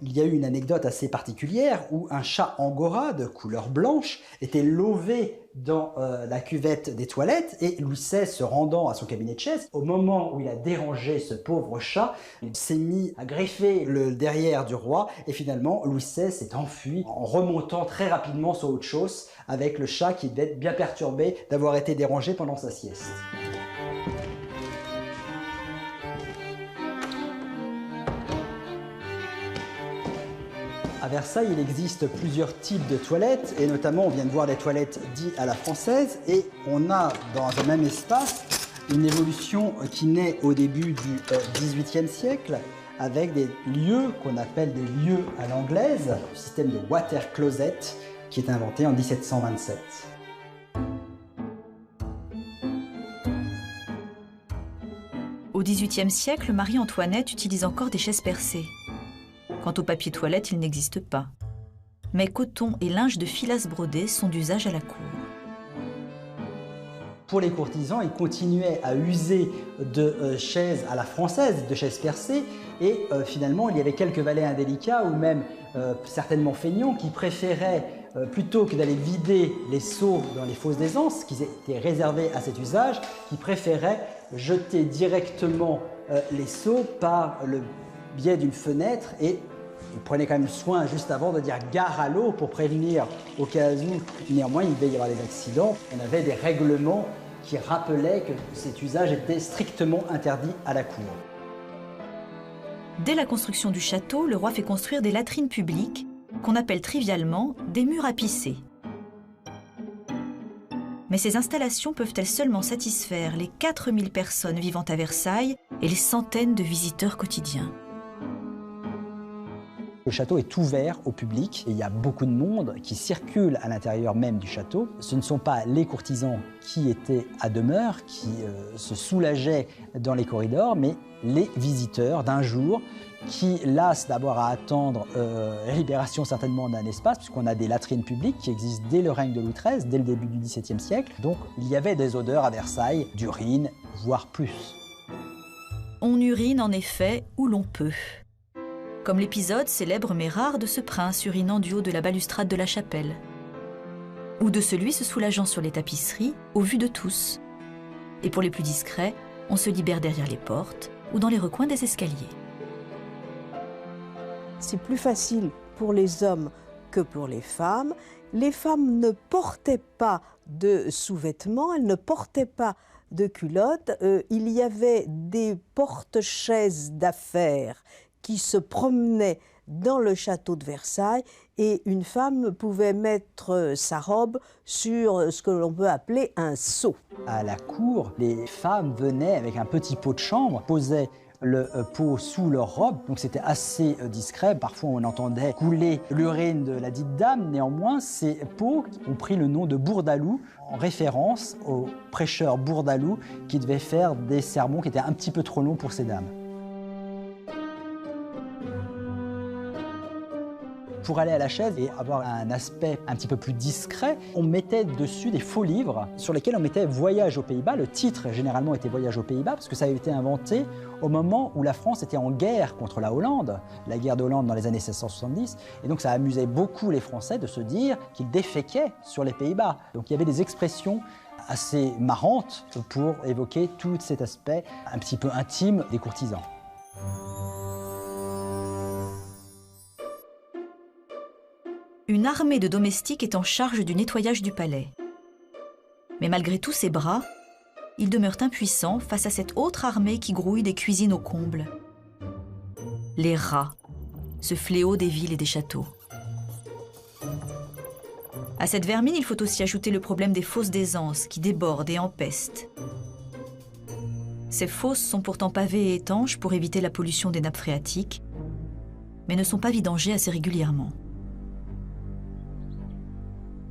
Il y a eu une anecdote assez particulière où un chat angora de couleur blanche était lové dans la cuvette des toilettes et Louis XVI, se rendant à son cabinet de chaise, au moment où il a dérangé ce pauvre chat, il s'est mis à greffer le derrière du roi et finalement Louis XVI s'est enfui en remontant très rapidement sur autre chose avec le chat qui devait être bien perturbé d'avoir été dérangé pendant sa sieste. À Versailles, il existe plusieurs types de toilettes, et notamment on vient de voir des toilettes dites à la française, et on a dans un même espace une évolution qui naît au début du XVIIIe siècle, avec des lieux qu'on appelle des lieux à l'anglaise, le système de water closet qui est inventé en 1727. Au XVIIIe siècle, Marie-Antoinette utilise encore des chaises percées. Quant au papier toilette, il n'existe pas. Mais coton et linge de filasse brodé sont d'usage à la cour. Pour les courtisans, ils continuaient à user de chaises à la française, de chaises percées, et finalement, il y avait quelques valets indélicats, ou même certainement feignants, qui préféraient, plutôt que d'aller vider les seaux dans les fosses d'aisance, qui étaient réservés à cet usage, qui préféraient jeter directement les seaux par le biais d'une fenêtre, et il prenait quand même soin juste avant de dire gare à l'eau pour prévenir au cas où néanmoins il devait y avoir des accidents. On avait des règlements qui rappelaient que cet usage était strictement interdit à la cour. Dès la construction du château, le roi fait construire des latrines publiques qu'on appelle trivialement des murs à pisser. Mais ces installations peuvent-elles seulement satisfaire les 4000 personnes vivant à Versailles et les centaines de visiteurs quotidiens? Le château est ouvert au public et il y a beaucoup de monde qui circule à l'intérieur même du château. Ce ne sont pas les courtisans qui étaient à demeure, qui se soulageaient dans les corridors, mais les visiteurs d'un jour qui lassent d'abord à attendre la libération certainement d'un espace, puisqu'on a des latrines publiques qui existent dès le règne de Louis XIII, dès le début du XVIIe siècle. Donc il y avait des odeurs à Versailles, d'urine, voire plus. On urine en effet où l'on peut. Comme l'épisode célèbre mais rare de ce prince urinant du haut de la balustrade de la chapelle, ou de celui se soulageant sur les tapisseries au vu de tous. Et pour les plus discrets, on se libère derrière les portes ou dans les recoins des escaliers. C'est plus facile pour les hommes que pour les femmes. Les femmes ne portaient pas de sous-vêtements, elles ne portaient pas de culottes. Il y avait des porte-chaises d'affaires qui se promenait dans le château de Versailles et une femme pouvait mettre sa robe sur ce que l'on peut appeler un seau. À la cour, les femmes venaient avec un petit pot de chambre, posaient le pot sous leur robe, donc c'était assez discret. Parfois on entendait couler l'urine de la dite dame. Néanmoins, ces pots ont pris le nom de Bourdaloue en référence au prêcheur Bourdaloue qui devait faire des sermons qui étaient un petit peu trop longs pour ces dames. Pour aller à la chaise et avoir un aspect un petit peu plus discret, on mettait dessus des faux livres sur lesquels on mettait Voyage aux Pays-Bas. Le titre généralement était Voyage aux Pays-Bas parce que ça avait été inventé au moment où la France était en guerre contre la Hollande, la guerre de Hollande dans les années 1670. Et donc ça amusait beaucoup les Français de se dire qu'ils déféquaient sur les Pays-Bas. Donc il y avait des expressions assez marrantes pour évoquer tout cet aspect un petit peu intime des courtisans. Une armée de domestiques est en charge du nettoyage du palais. Mais malgré tous ses bras, ils demeurent impuissants face à cette autre armée qui grouille des cuisines au comble. Les rats, ce fléau des villes et des châteaux. À cette vermine, il faut aussi ajouter le problème des fosses d'aisance qui débordent et empestent. Ces fosses sont pourtant pavées et étanches pour éviter la pollution des nappes phréatiques, mais ne sont pas vidangées assez régulièrement.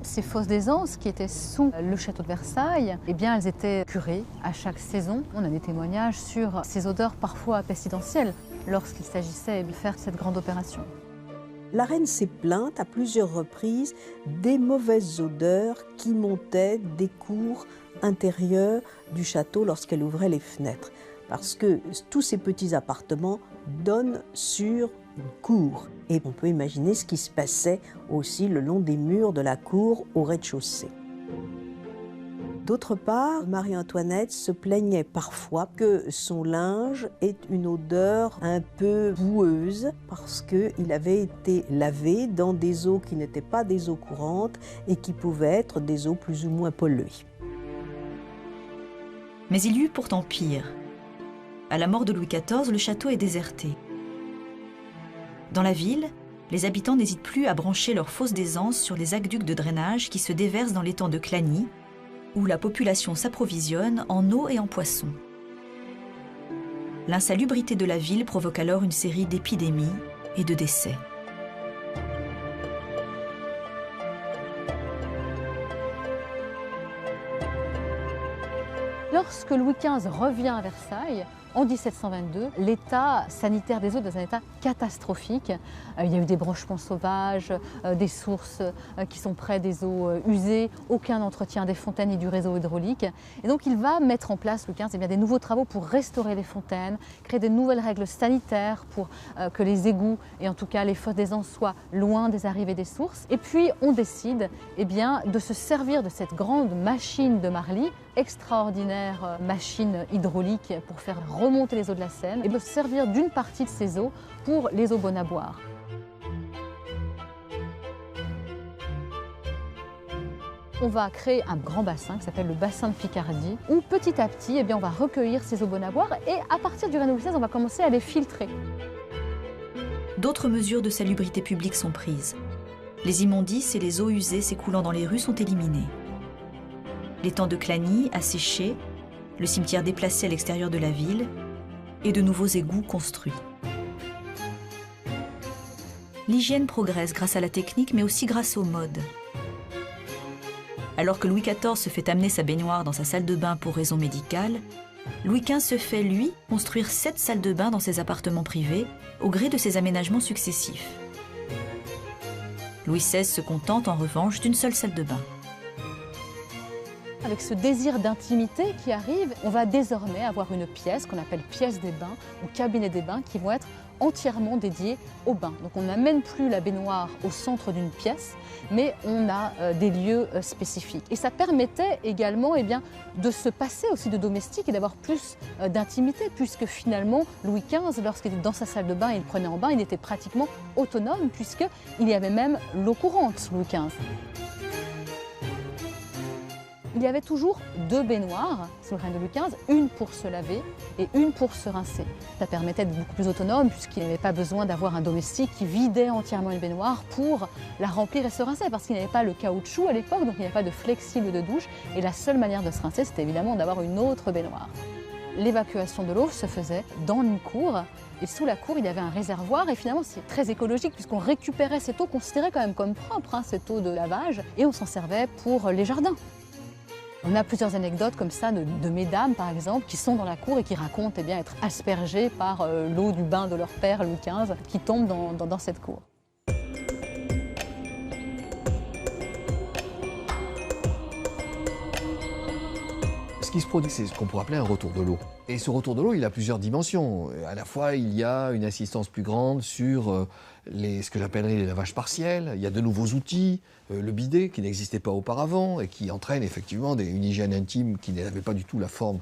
Ces fosses d'aisance qui étaient sous le château de Versailles, eh bien, elles étaient curées à chaque saison. On a des témoignages sur ces odeurs parfois pestilentielles lorsqu'il s'agissait de faire cette grande opération. La reine s'est plainte à plusieurs reprises des mauvaises odeurs qui montaient des cours intérieures du château lorsqu'elle ouvrait les fenêtres. Parce que tous ces petits appartements donnent sur une cour. Et on peut imaginer ce qui se passait aussi le long des murs de la cour au rez-de-chaussée. D'autre part, Marie-Antoinette se plaignait parfois que son linge ait une odeur un peu boueuse parce qu'il avait été lavé dans des eaux qui n'étaient pas des eaux courantes et qui pouvaient être des eaux plus ou moins polluées. Mais il y eut pourtant pire. À la mort de Louis XIV, le château est déserté. Dans la ville, les habitants n'hésitent plus à brancher leurs fosses d'aisance sur les aqueducs de drainage qui se déversent dans l'étang de Clagny, où la population s'approvisionne en eau et en poissons. L'insalubrité de la ville provoque alors une série d'épidémies et de décès. Lorsque Louis XV revient à Versailles, en 1722, l'état sanitaire des eaux est dans un état catastrophique. Il y a eu des branchements sauvages, des sources qui sont près des eaux usées, aucun entretien des fontaines et du réseau hydraulique. Et donc il va mettre en place, Louis XV, des nouveaux travaux pour restaurer les fontaines, créer des nouvelles règles sanitaires pour que les égouts et en tout cas les fosses d'aisance soient loin des arrivées des sources. Et puis on décide de se servir de cette grande machine de Marly, extraordinaire machine hydraulique pour faire remonter les eaux de la Seine et de se servir d'une partie de ces eaux pour les eaux bonnes à boire. On va créer un grand bassin qui s'appelle le bassin de Picardie où petit à petit on va recueillir ces eaux bonnes à boire et à partir du règne de Louis XVI on va commencer à les filtrer. D'autres mesures de salubrité publique sont prises. Les immondices et les eaux usées s'écoulant dans les rues sont éliminées. L'étang de Clagny a séché, le cimetière déplacé à l'extérieur de la ville et de nouveaux égouts construits. L'hygiène progresse grâce à la technique mais aussi grâce aux modes. Alors que Louis XIV se fait amener sa baignoire dans sa salle de bain pour raison médicale, Louis XV se fait, lui, construire 7 salles de bain dans ses appartements privés au gré de ses aménagements successifs. Louis XVI se contente en revanche d'une seule salle de bain. Avec ce désir d'intimité qui arrive, on va désormais avoir une pièce qu'on appelle pièce des bains ou cabinet des bains qui vont être entièrement dédiés aux bains. Donc on n'amène plus la baignoire au centre d'une pièce, mais on a des lieux spécifiques. Et ça permettait également de se passer aussi de domestiques et d'avoir plus d'intimité, puisque finalement Louis XV, lorsqu'il était dans sa salle de bain et il prenait en bain, il était pratiquement autonome, puisqu'il y avait même l'eau courante sous Louis XV. Il y avait toujours 2 baignoires sous le règne de Louis XV, une pour se laver et une pour se rincer. Ça permettait d'être beaucoup plus autonome puisqu'il n'avait pas besoin d'avoir un domestique qui vidait entièrement une baignoire pour la remplir et se rincer parce qu'il n'y avait pas le caoutchouc à l'époque, donc il n'y avait pas de flexible de douche et la seule manière de se rincer, c'était évidemment d'avoir une autre baignoire. L'évacuation de l'eau se faisait dans une cour et sous la cour il y avait un réservoir et finalement c'est très écologique puisqu'on récupérait cette eau, considérée quand même comme propre, cette eau de lavage, et on s'en servait pour les jardins. On a plusieurs anecdotes comme ça de mesdames, par exemple, qui sont dans la cour et qui racontent être aspergées par l'eau du bain de leur père, Louis XV, qui tombe dans cette cour. qui se produit, c'est ce qu'on pourrait appeler un retour de l'eau. Et ce retour de l'eau, il a plusieurs dimensions. À la fois, il y a une insistance plus grande sur ce que j'appellerais les lavages partiels. Il y a de nouveaux outils, le bidet qui n'existait pas auparavant et qui entraîne effectivement une hygiène intime qui n'avait pas du tout la forme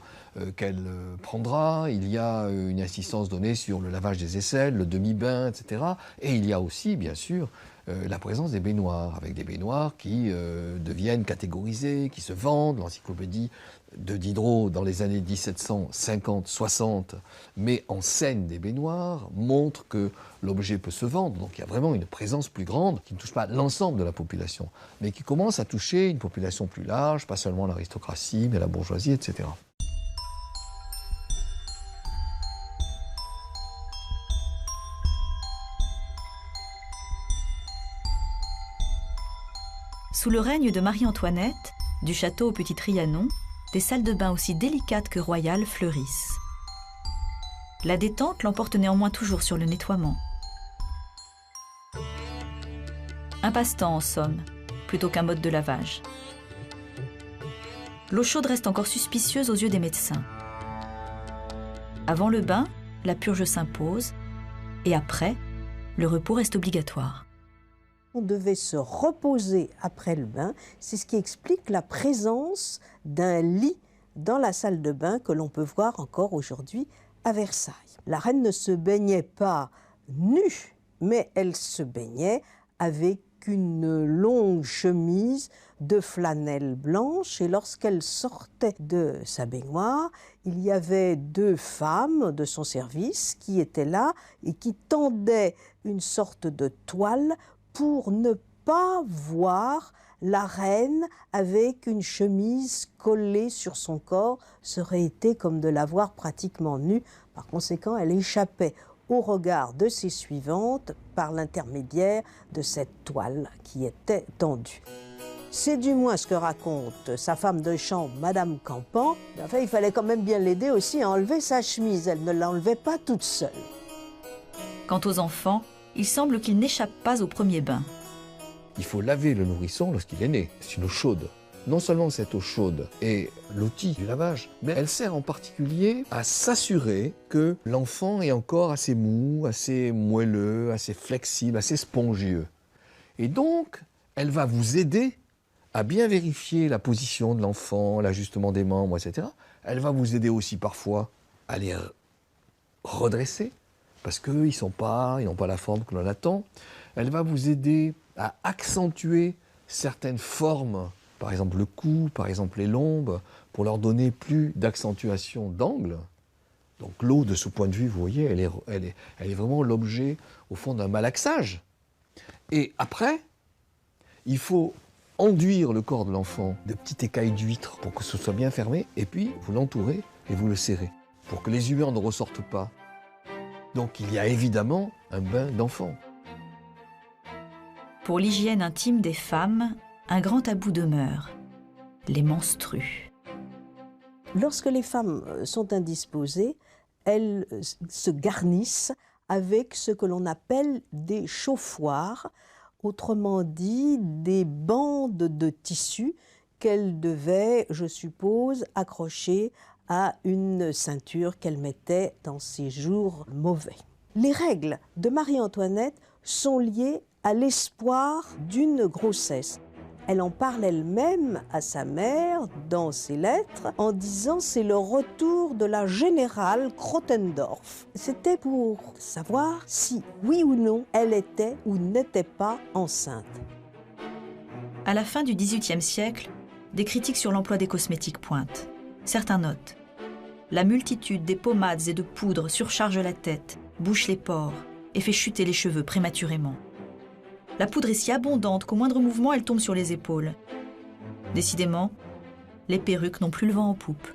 qu'elle prendra. Il y a une insistance donnée sur le lavage des aisselles, le demi-bain, etc. Et il y a aussi, bien sûr, la présence des baignoires, avec des baignoires qui deviennent catégorisées, qui se vendent. L'encyclopédie de Diderot, dans les années 1750-60, met en scène des baignoires, montre que l'objet peut se vendre. Donc il y a vraiment une présence plus grande qui ne touche pas l'ensemble de la population, mais qui commence à toucher une population plus large, pas seulement l'aristocratie, mais la bourgeoisie, etc. Sous le règne de Marie-Antoinette, du château au Petit Trianon, des salles de bain aussi délicates que royales fleurissent. La détente l'emporte néanmoins toujours sur le nettoiement. Un passe-temps en somme, plutôt qu'un mode de lavage. L'eau chaude reste encore suspicieuse aux yeux des médecins. Avant le bain, la purge s'impose, et après, le repos reste obligatoire. On devait se reposer après le bain. C'est ce qui explique la présence d'un lit dans la salle de bain que l'on peut voir encore aujourd'hui à Versailles. La reine ne se baignait pas nue, mais elle se baignait avec une longue chemise de flanelle blanche. Et lorsqu'elle sortait de sa baignoire, il y avait 2 femmes de son service qui étaient là et qui tendaient une sorte de toile pour ne pas voir la reine avec une chemise collée sur son corps. Ça aurait été comme de la voir pratiquement nue. Par conséquent, elle échappait au regard de ses suivantes par l'intermédiaire de cette toile qui était tendue. C'est du moins ce que raconte sa femme de chambre, Madame Campan. Enfin, il fallait quand même bien l'aider aussi à enlever sa chemise. Elle ne l'enlevait pas toute seule. Quant aux enfants, il semble qu'ils n'échappent pas au premier bain. Il faut laver le nourrisson lorsqu'il est né. C'est une eau chaude. Non seulement cette eau chaude est l'outil du lavage, mais elle sert en particulier à s'assurer que l'enfant est encore assez mou, assez moelleux, assez flexible, assez spongieux. Et donc, elle va vous aider à bien vérifier la position de l'enfant, l'ajustement des membres, etc. Elle va vous aider aussi parfois à les redresser, parce qu'ils n'ont pas la forme que l'on attend. Elle va vous aider à accentuer certaines formes, par exemple le cou, par exemple les lombes, pour leur donner plus d'accentuation d'angle. Donc l'eau, de ce point de vue, vous voyez, elle est vraiment l'objet, au fond, d'un malaxage. Et après, il faut enduire le corps de l'enfant de petites écailles d'huître pour que ce soit bien fermé, et puis vous l'entourez et vous le serrez, pour que les humeurs ne ressortent pas. Donc il y a évidemment un bain d'enfant. Pour l'hygiène intime des femmes, un grand tabou demeure, les menstrues. Lorsque les femmes sont indisposées, elles se garnissent avec ce que l'on appelle des chauffoirs, autrement dit des bandes de tissu qu'elles devaient, je suppose, accrocher à une ceinture qu'elle mettait dans ses jours mauvais. Les règles de Marie-Antoinette sont liées à l'espoir d'une grossesse. Elle en parle elle-même à sa mère dans ses lettres en disant « c'est le retour de la générale Krotendorf ». C'était pour savoir si, oui ou non, elle était ou n'était pas enceinte. À la fin du XVIIIe siècle, des critiques sur l'emploi des cosmétiques pointent. Certains notent: la multitude des pommades et de poudres surcharge la tête, bouche les pores et fait chuter les cheveux prématurément. La poudre est si abondante qu'au moindre mouvement, elle tombe sur les épaules. Décidément, les perruques n'ont plus le vent en poupe.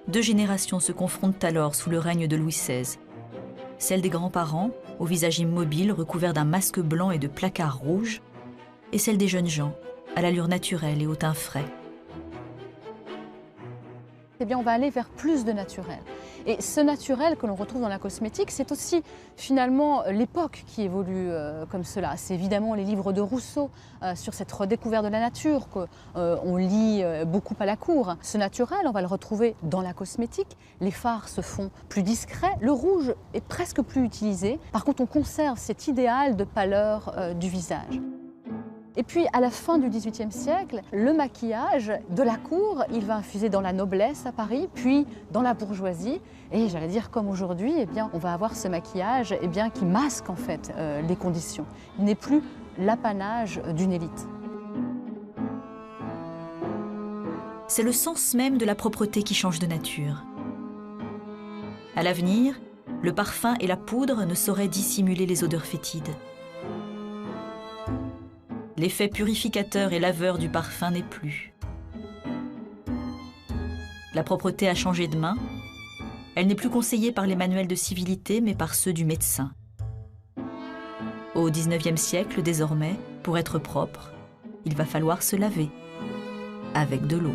2 générations se confrontent alors sous le règne de Louis XVI. Celle des grands-parents, au visage immobile recouvert d'un masque blanc et de placards rouges, et celle des jeunes gens, à l'allure naturelle et au teint frais. Eh bien, on va aller vers plus de naturel. Et ce naturel que l'on retrouve dans la cosmétique, c'est aussi finalement l'époque qui évolue comme cela. C'est évidemment les livres de Rousseau sur cette redécouverte de la nature qu'on lit beaucoup à la cour. Ce naturel, on va le retrouver dans la cosmétique. Les fards se font plus discrets, le rouge est presque plus utilisé. Par contre, on conserve cet idéal de pâleur du visage. Et puis, à la fin du XVIIIe siècle, le maquillage de la cour, il va infuser dans la noblesse à Paris, puis dans la bourgeoisie. Et j'allais dire, comme aujourd'hui, eh bien, on va avoir ce maquillage qui masque en fait les conditions. Il n'est plus l'apanage d'une élite. C'est le sens même de la propreté qui change de nature. À l'avenir, le parfum et la poudre ne sauraient dissimuler les odeurs fétides. L'effet purificateur et laveur du parfum n'est plus. La propreté a changé de main. Elle n'est plus conseillée par les manuels de civilité, mais par ceux du médecin. Au XIXe siècle, désormais, pour être propre, il va falloir se laver avec de l'eau.